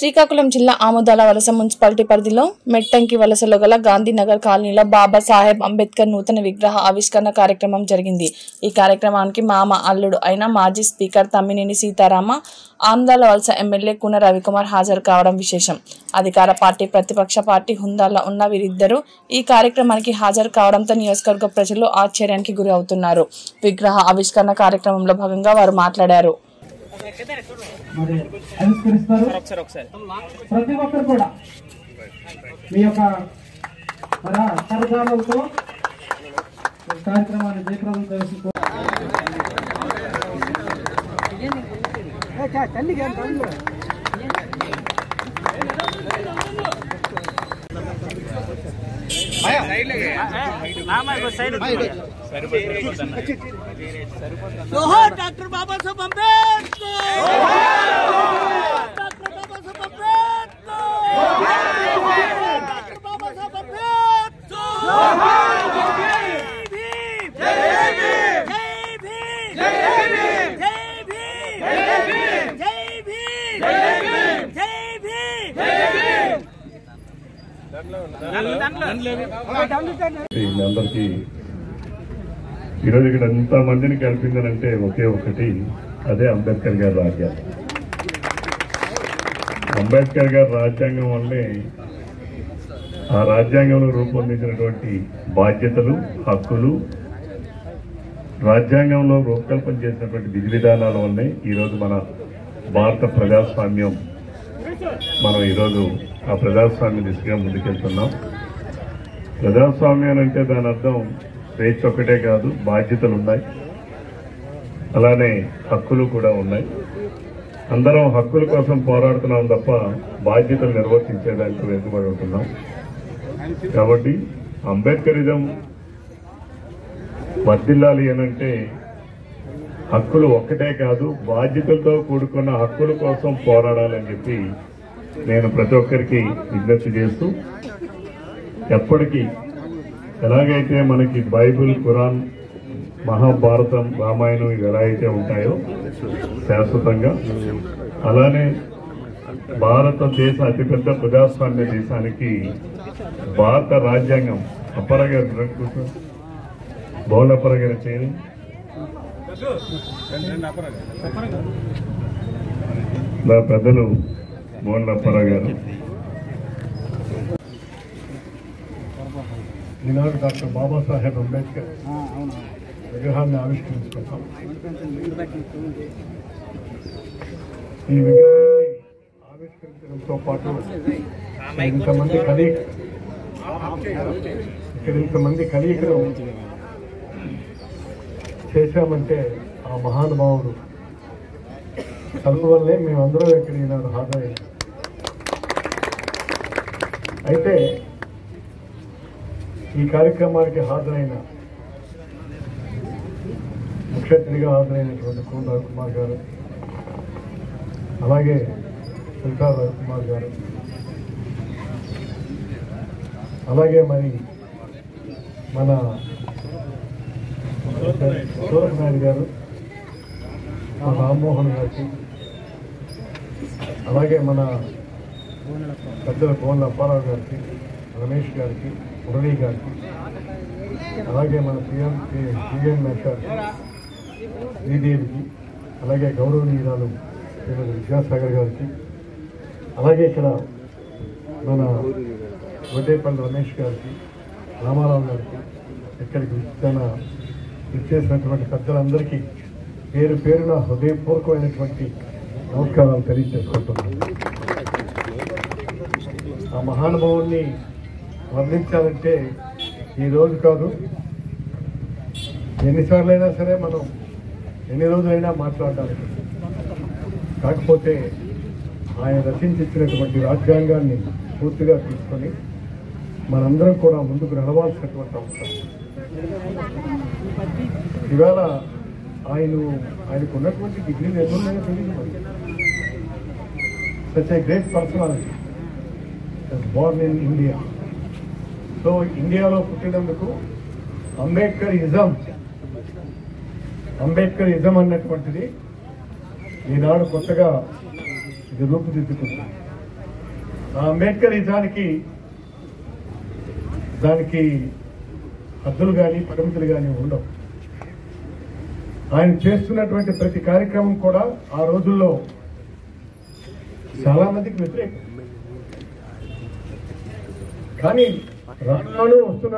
శ్రీకాకుళం జిల్లా ఆమోదాల వలస మున్సిపాలిటీ పరిధిలో మెట్టంకి వలసలో గల గాంధీనగర్ కాలనీలో బాబాసాహెబ్ అంబేద్కర్ నూతన విగ్రహ ఆవిష్కరణ కార్యక్రమం జరిగింది. ఈ కార్యక్రమానికి మామ అల్లుడు అయిన మాజీ స్పీకర్ తమ్మినేని సీతారామ, ఆమోదాల వలస ఎమ్మెల్యే కూన రవికుమార్ హాజరు కావడం విశేషం. అధికార పార్టీ, ప్రతిపక్ష పార్టీ హుందాలో ఉన్న వీరిద్దరూ ఈ కార్యక్రమానికి హాజరు కావడంతో నియోజకవర్గ ప్రజలు ఆశ్చర్యానికి గురి అవుతున్నారు. విగ్రహ ఆవిష్కరణ కార్యక్రమంలో భాగంగా వారు మాట్లాడారు. ప్రతి ఒక్కరు కూడా మీ యొక్క కరచాలతో కార్యక్రమాన్ని జయప్రదం చేసుకో. जोहार डॉक्टर बाबा साहब अम्बेडकर, डॉक्टर बाबा साहब अम्बेडकर, डॉक्टर बाबा साहब అందరికీ ఈరోజు ఇక్కడ ఎంత మందిని కలిపిందనంటే ఒకే ఒకటి, అదే అంబేద్కర్ గారి రాజ్యాంగం. అంబేద్కర్ గారి రాజ్యాంగం వల్లే ఆ రాజ్యాంగంలో రూపొందించినటువంటి బాధ్యతలు, హక్కులు, రాజ్యాంగంలో రూపకల్పన చేసినటువంటి విధి విధానాల వల్లే ఈరోజు మన భారత ప్రజాస్వామ్యం, మనం ఈరోజు ఆ ప్రజాస్వామ్య దిశగా ముందుకెళ్తున్నాం. ప్రజాస్వామ్యం అంటే దాని అర్థం స్వేచ్ఛ ఒక్కటే కాదు, బాధ్యతలు ఉన్నాయి, అలానే హక్కులు కూడా ఉన్నాయి. అందరం హక్కుల కోసం పోరాడుతున్నాం తప్ప బాధ్యతలు నిర్వర్తించేదానికి వెనుకబడి ఉంటున్నాం. కాబట్టి అంబేద్కరిజం వర్ధిల్లాలి అనంటే హక్కులు ఒక్కటే కాదు, బాధ్యతలతో కూడుకున్న హక్కుల కోసం పోరాడాలని చెప్పి నేను ప్రతి ఒక్కరికి విజ్ఞప్తి చేస్తూ, ఎప్పటికీ ఎలాగైతే మనకి బైబిల్, ఖురాన్, మహాభారతం, రామాయణం ఇవి ఎలా అయితే ఉంటాయో శాశ్వతంగా, అలానే భారతదేశ అతిపెద్ద ప్రజాస్వామ్య దేశానికి భారత రాజ్యాంగం అప్పరగారు బౌలపరగారు చేయని పెద్దలు మోహన్లప్పారావు గారు ఈనాడు డాక్టర్ బాబాసాహెబ్ అంబేద్కర్ విగ్రహాన్ని ఆవిష్కరించుకుంటాం. ఈ విగ్రహాన్ని ఆవిష్కరించడంతో పాటు ఇంతమంది కలీకులు చేశామంటే ఆ మహానుభావుడు కలుపు వల్లే మేమందరం ఇక్కడ ఈనాడు హాజరయ్యాం. అయితే ఈ కార్యక్రమానికి హాజరైన ముఖ్య అతిథిగా హాజరైనటువంటి కూన రవికుమార్ గారు, అలాగే సుల్తా రవికుమార్ గారు, అలాగే మరి మన సూరజ్ నాయుడు గారు, మన రామ్మోహన్ గారికి, అలాగే మన పెద్దల కోన అప్పారావు గారికి, రమేష్ గారికి, మురళీ గారికి, అలాగే మన పిఎన్ మేషర్ శ్రీదేవికి, అలాగే గౌరవనీయురాలు శ్రీమతి విద్యాసాగర్ గారికి, అలాగే ఇక్కడ మన వడ్డేపల్లి రమేష్ గారికి, రామారావు గారికి, ఇక్కడికి ఇచ్చేసినటువంటి పెద్దలందరికీ పేరు పేరున హృదయపూర్వకమైనటువంటి నమస్కారాలు తెలియజేసుకుంటున్నాను. ఆ మహానుభావుల్ని వర్ణించాలంటే ఈ రోజు కాదు, ఎన్నిసార్లైనా సరే మనం ఎన్ని రోజులైనా మాట్లాడడానికి. కాకపోతే ఆయన రచించినటువంటి రాజ్యాంగాన్ని పూర్తిగా తీసుకొని మనందరం కూడా ముందుకు నడవాల్సినటువంటి అవసరం. ఇవాళ ఆయనకు ఉన్నటువంటి డిగ్రీలు ఎన్నున్నాయో తెలియదు మరి. Such a great personality, Born in India. So ఇండియాలో పుట్టినందుకు అంబేద్కరిజం అన్నటువంటిది ఈనాడు కొత్తగా ఇది రూపుదిద్దుకుంటుంది. అంబేద్కరిజానికి దానికి హద్దులు కానీ పరిమితులు కానీ ఉండవు. ఆయన చేస్తున్నటువంటి ప్రతి కార్యక్రమం కూడా ఆ రోజుల్లో చాలా మందికి వ్యతిరేకం. కానీ రాను వస్తున్న